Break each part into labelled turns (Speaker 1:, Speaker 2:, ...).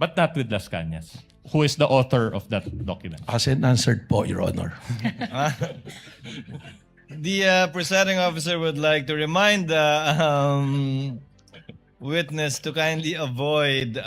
Speaker 1: But not with Las Cañas, who is the author of that document.
Speaker 2: As and answered po, Your Honor.
Speaker 3: The presiding officer would like to remind the witness to kindly avoid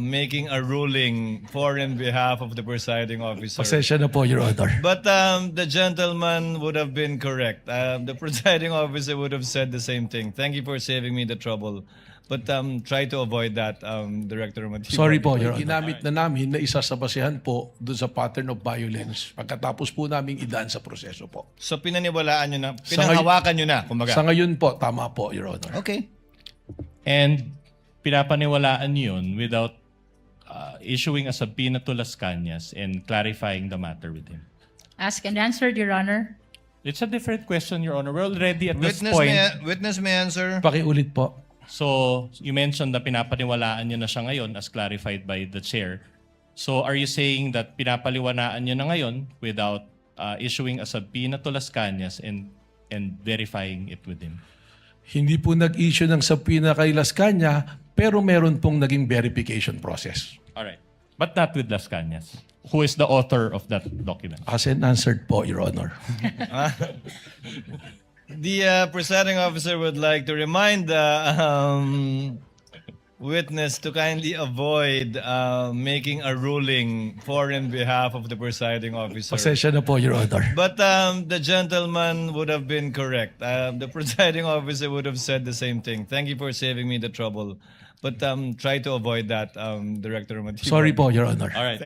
Speaker 3: making a ruling for and behalf of the presiding officer.
Speaker 2: Pasensya na po, Your Honor.
Speaker 3: But the gentleman would have been correct. The presiding officer would have said the same thing. Thank you for saving me the trouble. But try to avoid that, Director Matibag.
Speaker 2: Sorry po, Your Honor. Ginamit na namin na isa sa basehan po doon sa pattern of violence pagkatapos po namin idaan sa proseso po.
Speaker 3: So pinaniwalaan nyo na, pinanghawakan nyo na, kumbaga.
Speaker 2: Sa ngayon po, tama po, Your Honor.
Speaker 3: Okay.
Speaker 1: And pinapaniwalaan yun without issuing a subpoena to Las Cañas and clarifying the matter with him.
Speaker 4: Asked and answered, Your Honor.
Speaker 1: It's a different question, Your Honor. We're already at this
Speaker 3: Witness
Speaker 1: point.
Speaker 3: witness may answer.
Speaker 2: Pakiulit po.
Speaker 1: So, you mentioned na pinapaniwalaan nyo na siya ngayon as clarified by the chair. So, are you saying that pinapaliwanaan nyo na ngayon without issuing a subpoena to Las Cañas and verifying it with him?
Speaker 2: Hindi po nag-issue ng subpoena kay Las Cañas, pero meron pong naging verification process.
Speaker 1: Alright. But not with Las Cañas, who is the author of that document.
Speaker 2: As and answered po, Your Honor.
Speaker 3: The presiding officer would like to remind the witness to kindly avoid making a ruling for and behalf of the presiding officer.
Speaker 2: Pasensya na po, Your Honor.
Speaker 3: But the gentleman would have been correct. The presiding officer would have said the same thing. Thank you for saving me the trouble. But try to avoid that, Director Matibag.
Speaker 2: Sorry po, Your Honor.
Speaker 1: Alright.